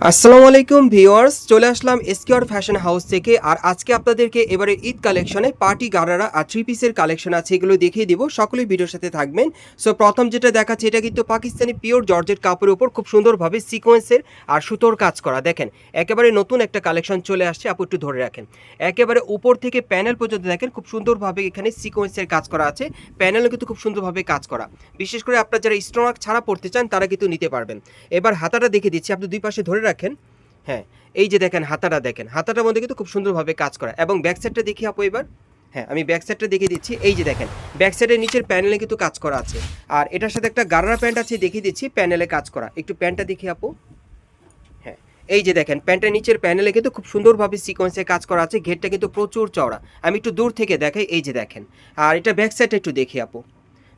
আসসালামু আলাইকুম ভিউয়ার্স, চলে আসলাম এসকিউআর ফ্যাশন হাউস থেকে। আর আজকে আপনাদেরকে এবারে ঈদ কালেকশনে পার্টি গারারা আর থ্রি পিসের কালেকশন আছে, এগুলো দেখিয়ে দিব। সকলেই ভিডিওর সাথে থাকবেন। সো প্রথম যেটা দেখাচ্ছে, এটা কিন্তু পাকিস্তানি পিওর জর্জেট কাপড়ের উপর খুব সুন্দরভাবে সিকোয়েন্সের আর সুতোর কাজ করা। দেখেন একেবারে নতুন একটা কালেকশন চলে আসছে, আপু একটু ধরে রাখেন। একেবারে উপর থেকে প্যানেল পর্যন্ত দেখেন খুব সুন্দরভাবে এখানে সিকোয়েন্সের কাজ করা আছে। প্যানেলও কিন্তু খুব সুন্দরভাবে কাজ করা। বিশেষ করে আপনারা যারা স্টোনার ছাড়া পড়তে চান তারা কিন্তু নিতে পারবেন। এবার হাতাটা দেখে দিচ্ছি, আপনি দুই পাশে ধরে রাখেন। হ্যাঁ, এই যে দেখেন হাতাটা, দেখেন হাতাটার মধ্যে কিন্তু খুব সুন্দরভাবে কাজ করা। এবং ব্যাক সাইডটা দেখি আপু এবার। হ্যাঁ, আমি ব্যাক সাইডটা দেখিয়ে দিচ্ছি। এই যে দেখেন ব্যাক সাইডের নিচের প্যানেলে কিন্তু কাজ করা আছে। আর এটার সাথে একটা গারারা প্যান্ট আছে, দেখিয়ে দিচ্ছি প্যানেলে কাজ করা। একটু প্যান্টটা দেখি আপু। হ্যাঁ, এই যে দেখেন প্যান্টের নিচের প্যানেলে কিন্তু খুব সুন্দরভাবে সিকোয়েন্সে কাজ করা আছে। ঘেরটা কিন্তু প্রচুর চওড়া, আমি একটু দূর থেকে দেখাই। এই যে দেখেন, আর এটা ব্যাক সাইডটা একটু দেখি আপু।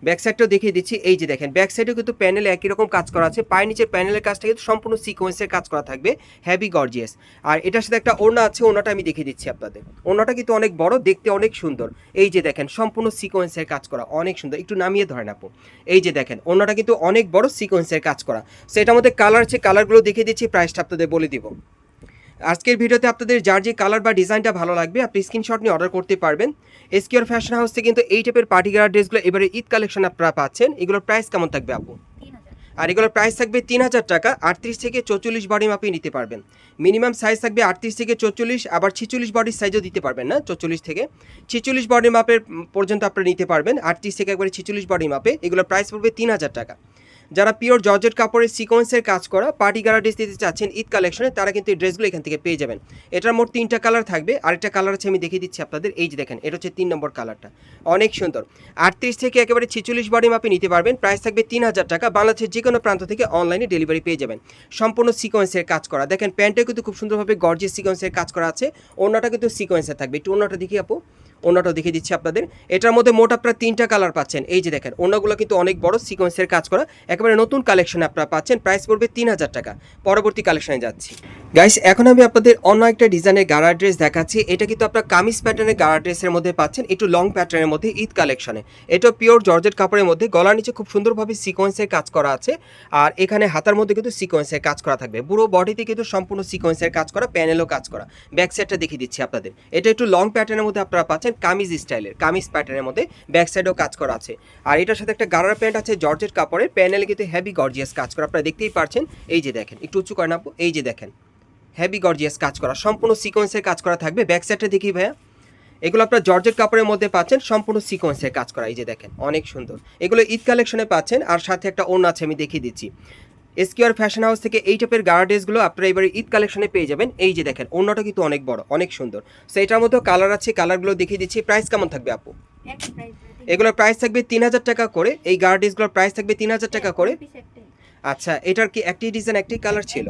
ব্যাক সাইডটাও দেখিয়ে দিচ্ছি। এই যে দেখেন ব্যাক সাইডেও কিন্তু প্যানেলে একই রকম কাজ করা আছে। পায়ের নিচের প্যানেলের কাজটা কিন্তু সম্পূর্ণ সিকোয়েন্সের কাজ করা থাকবে, হেভি গর্জিয়াস। আর এটার সাথে একটা ওড়না আছে, ওড়নাটা আমি দেখিয়ে দিচ্ছি আপনাদের। ওড়নাটা কিন্তু অনেক বড়, দেখতে অনেক সুন্দর। এই যে দেখেন সম্পূর্ণ সিকোয়েন্সের কাজ করা, অনেক সুন্দর। একটু নামিয়ে ধরেন আপু। এই যে দেখেন ওড়নাটা কিন্তু অনেক বড়, সিকোয়েন্সের কাজ করা। সো এটার মধ্যে কালার আছে, কালারগুলো দেখিয়ে দিচ্ছি, প্রাইসটা আপনাদের বলে দিব। আজকের ভিডিওতে আপনাদের যার যে কালার বা ডিজাইনটা ভালো লাগবে আপনি স্ক্রিনশট নিয়ে অর্ডার করতে পারবেন। এসকিউআর ফ্যাশন হাউস থেকে কিন্তু এই টাইপের পার্টি গার্ড ড্রেসগুলো এবারে ঈদ কালেকশন আপনারা পাচ্ছেন। এগুলোর প্রাইস কেমন থাকবে আপু? আর এগুলোর প্রাইস থাকবে ৩,০০০ টাকা। ৩৮ থেকে ৪৪ বডি মাপে নিতে পারবেন। মিনিমাম সাইজ থাকবে ৩৮ থেকে ৪৪, আবার ৪৬ বডির সাইজও দিতে পারবেন না। ৪৪ থেকে ৪৬ বডি মাপের পর্যন্ত আপনারা নিতে পারবেন। ৩৮ থেকে একবারে ৪৬ বডি মাপে এগুলোর প্রাইস পড়বে ৩,০০০ টাকা। যারা পিওর জর্জেট কাপড়ের সিকোয়েন্সের কাজ করা পার্টি গারা ড্রেস দিতে চাচ্ছেন ঈদ কালেকশনে, তারা কিন্তু এই ড্রেসগুলো এখান থেকে পেয়ে যাবেন। এটার মোট 3টা কালার থাকবে। আরেকটা কালার আছে, আমি দেখিয়ে দিচ্ছি আপনাদের। এই যে দেখেন, এটা হচ্ছে 3 নম্বর কালারটা, অনেক সুন্দর। ৩৮ থেকে একেবারে ৪৬ বডি মাপে নিতে পারবেন। প্রাইস থাকবে ৩,০০০ টাকা। বাংলাদেশের যে কোনো প্রান্ত থেকে অনলাইনে ডেলিভারি পেয়ে যাবেন। সম্পূর্ণ সিকোয়েন্সের কাজ করা। দেখেন প্যান্টে কিন্তু খুব সুন্দরভাবে গর্জিয়াস সিকোয়েন্সের কাজ করা আছে। ওড়নাটা কিন্তু সিকোয়েন্সের থাকবে। একটু ওড়নাটা দেখি আপু। ওড়নাটাও দেখিয়ে দিচ্ছি আপনাদের। এটার মধ্যে মোট আপনারা 3টা কালার পাচ্ছেন। এই যে দেখেন ওড়নাগুলো কিন্তু অনেক বড়, সিকোয়েন্সের কাজ করা, একেবারে নতুন কালেকশনে আপনারা পাচ্ছেন। প্রাইস পড়বে ৩,০০০ টাকা। পরবর্তী কালেকশনে যাচ্ছি গাইস। এখন আমি আপনাদের অন্য একটা ডিজাইনের গারা ড্রেস দেখাচ্ছি। এটা কিন্তু আপনারা কামিজ প্যাটার্নের গারা ড্রেসের মধ্যে পাচ্ছেন, একটু লং প্যাটার্নের মধ্যে ঈদ কালেকশনে। এটা পিওর জর্জেট কাপড়ের মধ্যে, গলার নিচে খুব সুন্দরভাবে সিকোয়েন্সের কাজ করা আছে। আর এখানে হাতার মধ্যে কিন্তু সিকোয়েন্সের কাজ করা থাকবে। পুরো বডিতে কিন্তু সম্পূর্ণ সিকোয়েন্সের কাজ করা, প্যানেলও কাজ করা। ব্যাক সাইডটা দেখিয়ে দিচ্ছি আপনাদের। এটা একটু লং প্যাটার্নের মধ্যে আপনারা পাচ্ছেন, কামিজ স্টাইলের, কামিজ প্যাটার্নের মধ্যে ব্যাক সাইডেও কাজ করা আছে। আর এটার সাথে একটা গারারা প্যান্ট আছে জর্জেট কাপড়ের, প্যানেলে কিন্তু হেভি গর্জিয়াস কাজ করা, আপনারা দেখতেই পাচ্ছেন। এই যে দেখেন, একটু উঁচু করেন আপু। এই যে দেখেন হেভি গর্জিয়াস কাজ করা, সম্পূর্ণ সিকোয়েন্সের কাজ করা থাকবে। ব্যাক সাইডটা দেখি ভাইয়া। এগুলো আপনার জর্জেট কাপড়ের মধ্যে পাচ্ছেন, সম্পূর্ণ সিকোয়েন্সের কাজ করা। এই যে দেখেন অনেক সুন্দর। এগুলো ঈদ কালেকশনে পাচ্ছেন। আর সাথে একটা ওড়না আছে, আমি দেখিয়ে দিচ্ছি। এসকিউআর ফ্যাশন হাউস থেকে এই টাইপের গারা ড্রেসগুলো আপনারা এবারে ঈদ কালেকশনে পেয়ে যাবেন। এই যে দেখেন ওড়নাটা কিন্তু অনেক বড়, অনেক সুন্দর। সো এটার মধ্যেও কালার আছে, কালারগুলো দেখিয়ে দিচ্ছি। প্রাইস কেমন থাকবে আপু? এগুলোর প্রাইস থাকবে ৩,০০০ টাকা করে। এই গারা ড্রেসগুলোর প্রাইস থাকবে ৩,০০০ টাকা করে। আচ্ছা, এটার কি একটি ডিজাইন একটি কালার ছিল?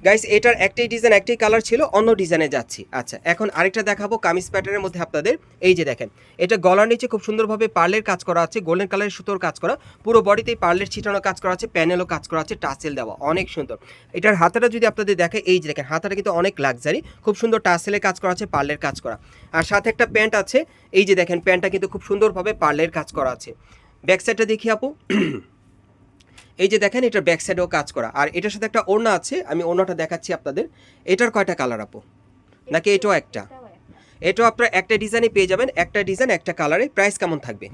গাইস এটার একটাই ডিজাইন একটাই কালার ছিল, অন্য ডিজাইনে যাচ্ছি। আচ্ছা, এখন আরেকটা দেখাবো কামিজ প্যাটার্নের মধ্যে আপনাদের। এই যে দেখেন, এটা গলার নিচে খুব সুন্দরভাবে পার্লের কাজ করা আছে, গোল্ডেন কালারের সুতোর কাজ করা। পুরো বডিতেই পার্লের ছিটানো কাজ করা আছে, প্যানেলও কাজ করা আছে, টাসেল দেওয়া, অনেক সুন্দর। এটার হাতাটা যদি আপনাদের দেখে, এই যে দেখেন হাতাটা কিন্তু অনেক লাক্সারি, খুব সুন্দর টাসেলের কাজ করা আছে, পার্লের কাজ করা। আর সাথে একটা প্যান্ট আছে। এই যে দেখেন প্যান্টটা কিন্তু খুব সুন্দরভাবে পার্লের কাজ করা আছে। ব্যাক সাইডটা দেখি আপু। এই যে দেখেন এটার ব্যাক সাইডেও কাজ করা। আর এটার সাথে একটা ওড়না আছে, আমি ওড়নাটা দেখাচ্ছি আপনাদের। এটার কয়টা কালার আপু? নাকি এটাও একটা? এটাও আপনারা একটা ডিজাইনে পেয়ে যাবেন, একটা ডিজাইন একটা কালারে। প্রাইস কেমন থাকবে?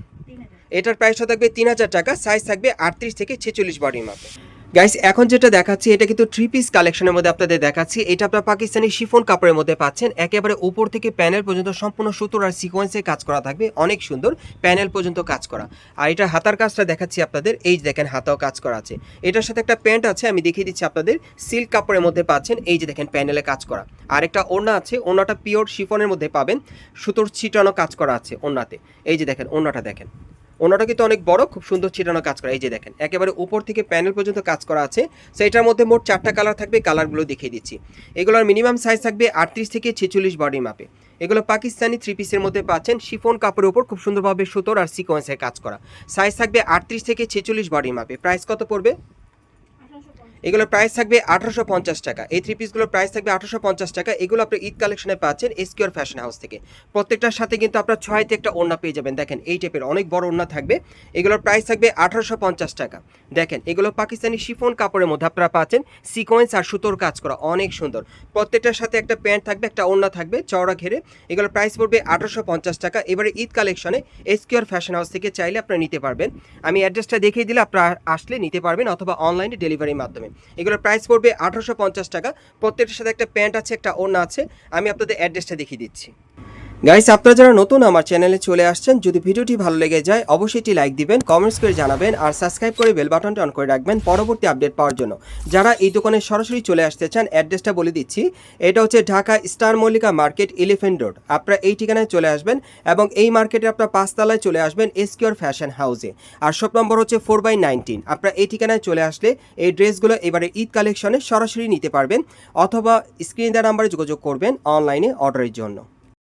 এটার প্রাইসটা থাকবে ৩,০০০ টাকা। সাইজ থাকবে ৩৮ থেকে ৪৬ বডির মাপে। গাইস এখন যেটা দেখাচ্ছি, এটা কিন্তু 3 পিস কালেকশনের মধ্যে আপনাদের দেখাচ্ছি। এটা আপনারা পাকিস্তানি শিফন কাপড়ের মধ্যে পাচ্ছেন। একেবারে উপর থেকে প্যানেল পর্যন্ত সম্পূর্ণ সুতোর আর সিকোয়েন্সে কাজ করা থাকবে, অনেক সুন্দর, প্যানেল পর্যন্ত কাজ করা। আর এটা হাতার কাজটা দেখাচ্ছি আপনাদের। এই যে দেখেন হাতাও কাজ করা আছে। এটার সাথে একটা প্যান্ট আছে, আমি দেখিয়ে দিচ্ছি আপনাদের। সিল্ক কাপড়ের মধ্যে পাচ্ছেন। এই যে দেখেন প্যানেলে কাজ করা। আর একটা ওড়না আছে, ওড়নাটা পিওর শিফনের মধ্যে পাবেন, সুতোর ছিটানো কাজ করা আছে ওড়নাতে। এই যে দেখেন ওড়নাটা দেখেন, ওনাটা কিন্তু অনেক বড়, খুব সুন্দর ছিটানো কাজ করা। এই যে দেখেন একেবারে উপর থেকে প্যানেল পর্যন্ত কাজ করা আছে। সো এটার মধ্যে মোট 4টা কালার থাকবে, কালারগুলো দেখিয়ে দিচ্ছি। এগুলোর মিনিমাম সাইজ থাকবে 38 থেকে 46 বডি মাপে। এগুলো পাকিস্তানি 3 পিসের মধ্যে পাচ্ছেন, শিফন কাপড়ের উপর খুব সুন্দরভাবে সুতোর আর সিকোয়েন্সের কাজ করা। সাইজ থাকবে 38 থেকে 46 বডি মাপে। প্রাইস কত পড়বে? এগুলোর প্রাইস থাকবে 1850 টাকা। এই থ্রি পিসগুলোর প্রাইস থাকবে 1850 টাকা। এগুলো আপনি ঈদ কালেকশনে পাচ্ছেন এসকিউর ফ্যাশন হাউস থেকে। প্রত্যেকটার সাথে কিন্তু আপনার 6তে একটা ওড়না পেয়ে যাবেন। দেখেন এই টাইপের অনেক বড় ওড়না থাকবে। এগুলোর প্রাইস থাকবে 1850 টাকা। দেখেন এগুলো পাকিস্তানি শিফন কাপড়ের মধ্যে আপনারা পাচ্ছেন সিকোয়েন্স আর সুতোর কাজ করা, অনেক সুন্দর। প্রত্যেকটার সাথে একটা প্যান্ট থাকবে, একটা ওড়না থাকবে চওড়া ঘেরে। এগুলোর প্রাইস পড়বে 1850 টাকা। এবারে ঈদ কালেকশনে এসকিউর ফ্যাশন হাউস থেকে চাইলে আপনারা নিতে পারবেন। আমি অ্যাড্রেসটা দেখিয়ে দিলে আপনারা আসলে নিতে পারবেন অথবা অনলাইনে ডেলিভারির মাধ্যমে। এগুলোর প্রাইস পড়বে 1850 টাকা। প্রত্যেকটার সাথে একটা প্যান্ট আছে, একটা ওড়না আছে। আমি আপনাদের অ্যাড্রেসটা দেখিয়ে দিচ্ছি। গাইস, আপনারা যারা নতুন আমার চ্যানেলে চলে আসছেন, যদি ভিডিওটি ভালো লেগে যায় অবশ্যই একটি লাইক দিবেন, কমেন্টস করে জানাবেন আর সাবস্ক্রাইব করে বেল বাটনটা অন করে রাখবেন পরবর্তী আপডেট পাওয়ার জন্য। যারা এই দোকানে সরাসরি চলে আসতে চান অ্যাড্রেসটা বলে দিচ্ছি। এটা হচ্ছে Dhaka star Mallika market, elephant road. আপনারা এই ঠিকানায় চলে আসবেন এবং এই মার্কেটে আপনার 5 তলায় চলে আসবেন এসকিউর ফ্যাশন হাউসে। আর শপ নম্বর হচ্ছে 4/19। আপনারা এই ঠিকানায় চলে আসলে এই ড্রেসগুলো এবারে ঈদ কালেকশনে সরাসরি নিতে পারবেন অথবা স্ক্রিন দেওয়া নাম্বারে যোগাযোগ করবেন অনলাইনে অর্ডারের জন্য।